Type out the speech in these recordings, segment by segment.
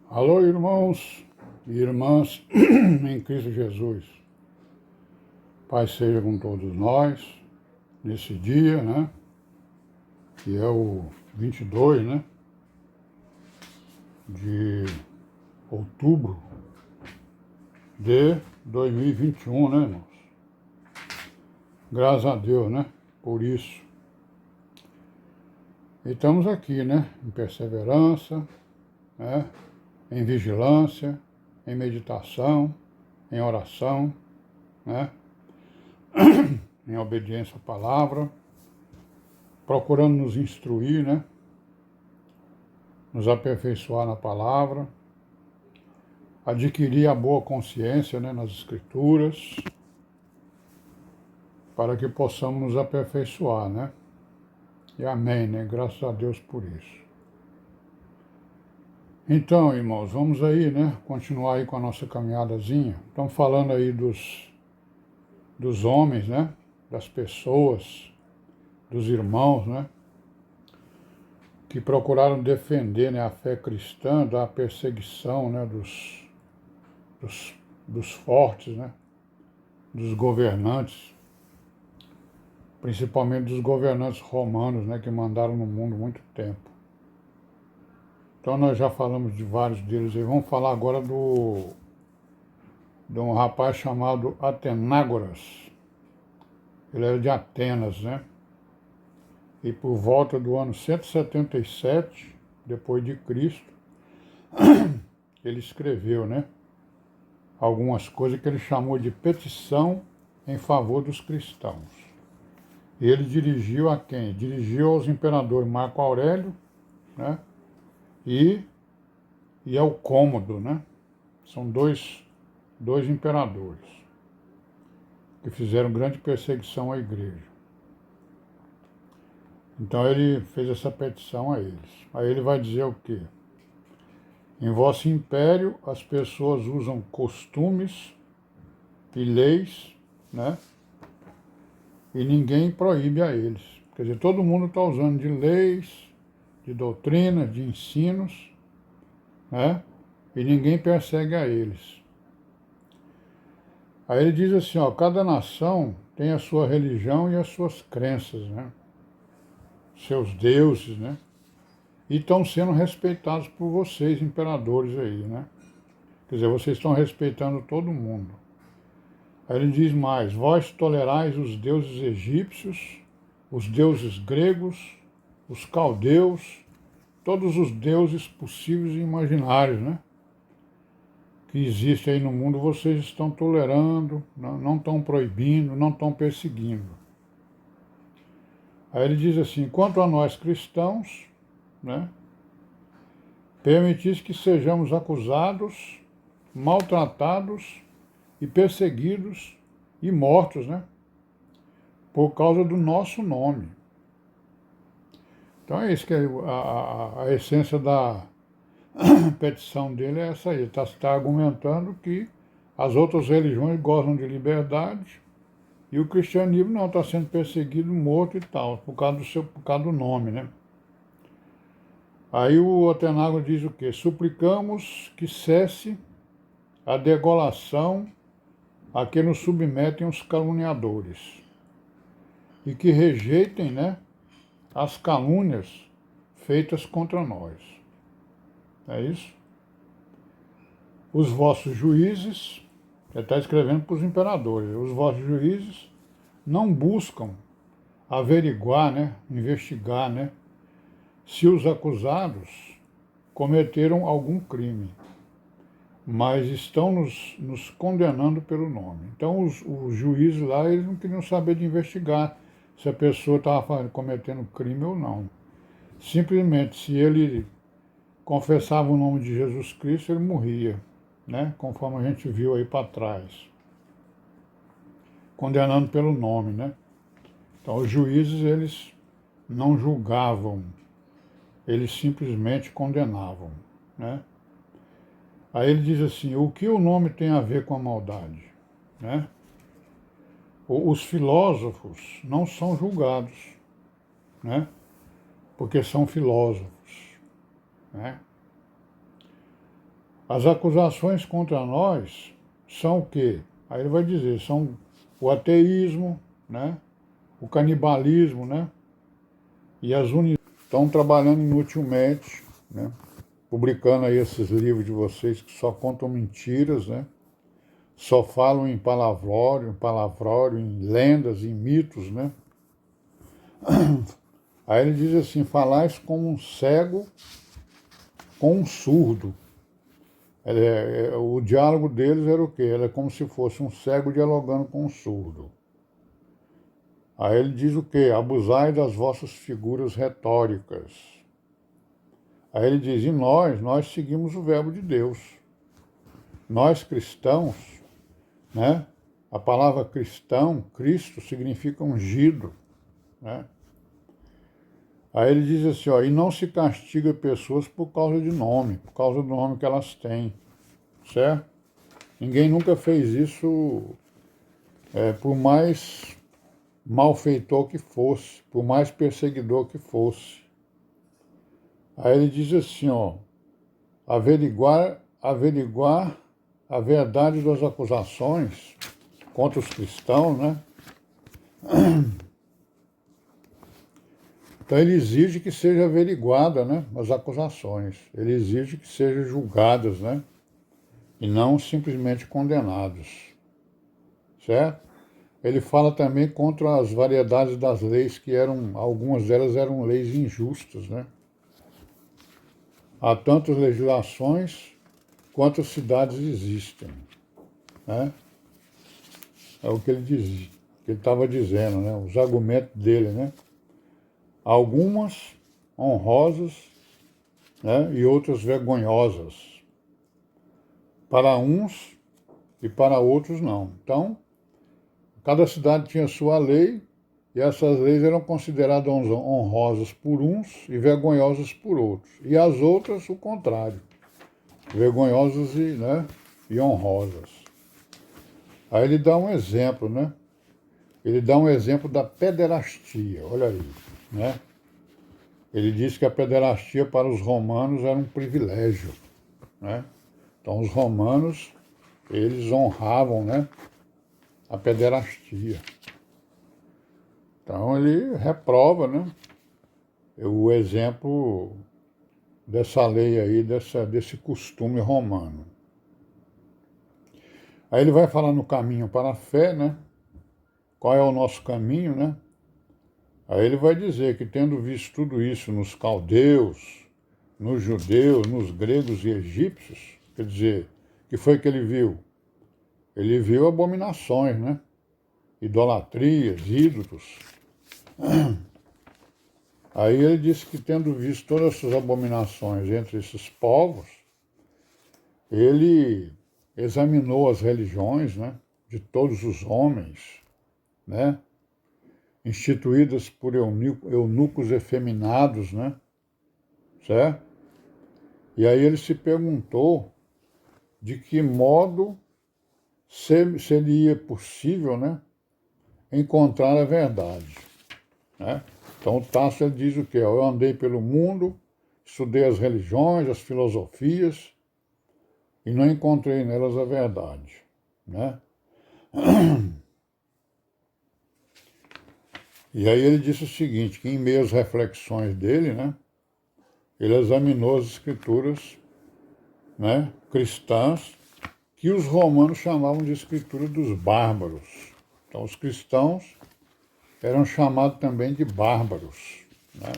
Alô, irmãos e irmãs em Cristo Jesus. Paz seja com todos nós nesse dia, né? Que é o 22, né? De outubro de 2021, né, irmãos? Graças a Deus, né? Por isso. E estamos aqui, né? Em perseverança, né? Em vigilância, em meditação, em oração, né? Em obediência à palavra, procurando nos instruir, né? Nos aperfeiçoar na palavra, adquirir a boa consciência, né, nas Escrituras, para que possamos nos aperfeiçoar, né? E amém, né? Graças a Deus por isso. Então, irmãos, vamos aí, né? Continuar aí com a nossa caminhadazinha. Estamos falando aí dos homens, né? Das pessoas, dos irmãos, né? Que procuraram defender, né, a fé cristã da perseguição, né? Dos fortes, né? Dos governantes, principalmente dos governantes romanos, né, que mandaram no mundo muito tempo. Então nós já falamos de vários deles aí. Vamos falar agora de um rapaz chamado Atenágoras. Ele era de Atenas, né? E por volta do ano 177 depois de Cristo, ele escreveu, né, algumas coisas que ele chamou de petição em favor dos cristãos. E ele dirigiu a quem? Dirigiu aos imperadores Marco Aurélio, né? E ao Cômodo, né? São dois imperadores que fizeram grande perseguição à igreja. Então ele fez essa petição a eles. Aí ele vai dizer o quê? Em vosso império as pessoas usam costumes e leis, né? E ninguém proíbe a eles. Quer dizer, todo mundo está usando de leis, de doutrina, de ensinos, né? E ninguém persegue a eles. Aí ele diz assim, ó, cada nação tem a sua religião e as suas crenças, né? Seus deuses, né? E estão sendo respeitados por vocês, imperadores aí, né? Quer dizer, vocês estão respeitando todo mundo. Aí ele diz mais, vós tolerais os deuses egípcios, os deuses gregos, os caldeus, todos os deuses possíveis e imaginários, né? Que existem aí no mundo, vocês estão tolerando, não estão proibindo, não estão perseguindo. Aí ele diz assim, quanto a nós cristãos, né, permitis que sejamos acusados, maltratados e perseguidos e mortos, né, por causa do nosso nome. Então é isso que é a essência da petição dele é essa aí. Está argumentando que as outras religiões gozam de liberdade e o cristianismo não está sendo perseguido, morto e tal, por causa do nome, né? Aí o Atenágoras diz o quê? Suplicamos que cesse a degolação a que nos submetem os caluniadores e que rejeitem, né, as calúnias feitas contra nós. É isso? Os vossos juízes, ele está escrevendo para os imperadores, os vossos juízes não buscam averiguar, né, investigar, né, se os acusados cometeram algum crime, mas estão nos condenando pelo nome. Então os juízes lá, eles não queriam saber de investigar se a pessoa estava cometendo crime ou não. Simplesmente, se ele confessava o nome de Jesus Cristo, ele morria, né? Conforme a gente viu aí para trás. Condenando pelo nome, né? Então os juízes, eles não julgavam, eles simplesmente condenavam, né? Aí ele diz assim, o que o nome tem a ver com a maldade, né? Os filósofos não são julgados, né? Porque são filósofos, né? As acusações contra nós são o quê? Aí ele vai dizer, são o ateísmo, né? O canibalismo, né? E as estão trabalhando inutilmente, né? Publicando aí esses livros de vocês que só contam mentiras, né? Só falam em palavrório, em lendas, em mitos, né? Aí ele diz assim, falais como um cego com um surdo. O diálogo deles era o quê? Era como se fosse um cego dialogando com um surdo. Aí ele diz o quê? Abusai das vossas figuras retóricas. Aí ele diz, e nós seguimos o verbo de Deus. Nós cristãos, né? A palavra cristão, Cristo, significa ungido, né? Aí ele diz assim, ó, e não se castiga pessoas por causa de nome, por causa do nome que elas têm, certo? Ninguém nunca fez isso por mais malfeitor que fosse, por mais perseguidor que fosse. Aí ele diz assim, ó, averiguar a verdade das acusações contra os cristãos, né? Então ele exige que seja averiguada, né, as acusações. Ele exige que sejam julgadas, né? E não simplesmente condenados. Certo? Ele fala também contra as variedades das leis, que algumas delas eram leis injustas, né? Há tantas legislações quantas cidades existem, né? É o que ele dizia, que ele estava dizendo, né? Os argumentos dele, né? Algumas honrosas, né? E outras vergonhosas. Para uns e para outros não. Então, cada cidade tinha sua lei, e essas leis eram consideradas honrosas por uns e vergonhosas por outros. E as outras, o contrário, vergonhosas e honrosas. Aí ele dá um exemplo, né? Ele dá um exemplo da pederastia, olha aí, né? Ele diz que a pederastia para os romanos era um privilégio, né? Então os romanos, eles honravam, né, a pederastia. Então ele reprova, né, o exemplo dessa lei aí, desse costume romano. Aí ele vai falar no caminho para a fé, né? Qual é o nosso caminho, né? Aí ele vai dizer que tendo visto tudo isso nos caldeus, nos judeus, nos gregos e egípcios, quer dizer, o que foi que ele viu? Ele viu abominações, né? Idolatrias, ídolos. Aí ele disse que tendo visto todas essas abominações entre esses povos, ele examinou as religiões, né, de todos os homens, né, instituídas por eunucos efeminados, né, certo? E aí ele se perguntou de que modo seria possível, né, encontrar a verdade, né? Então o Tácito diz o quê? Eu andei pelo mundo, estudei as religiões, as filosofias, e não encontrei nelas a verdade, né? E aí ele disse o seguinte, que em meio às reflexões dele, né, ele examinou as escrituras, né, cristãs, que os romanos chamavam de escritura dos bárbaros. Então os cristãos eram chamados também de bárbaros, né,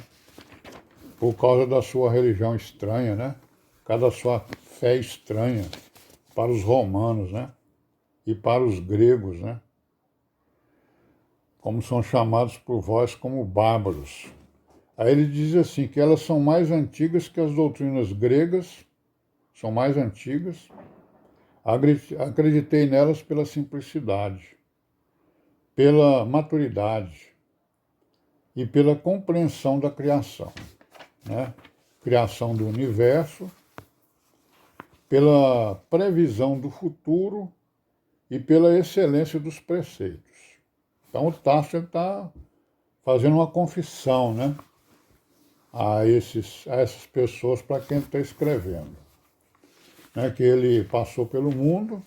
por causa da sua religião estranha, né, por causa da sua fé estranha para os romanos, né, e para os gregos, né, como são chamados por vós como bárbaros. Aí ele diz assim, que elas são mais antigas que as doutrinas gregas, são mais antigas, acreditei nelas pela simplicidade, pela maturidade e pela compreensão da criação, né? Criação do universo, pela previsão do futuro e pela excelência dos preceitos. Então o Tácito está fazendo uma confissão, né, a essas pessoas para quem está escrevendo. né, que ele passou pelo mundo,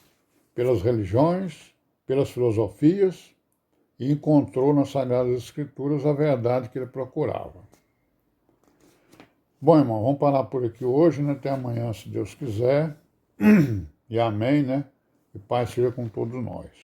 pelas religiões, pelas filosofias, e encontrou nas Sagradas Escrituras a verdade que ele procurava. Bom, irmão, vamos parar por aqui hoje, né? Até amanhã, se Deus quiser. E amém, né? E paz seja com todos nós.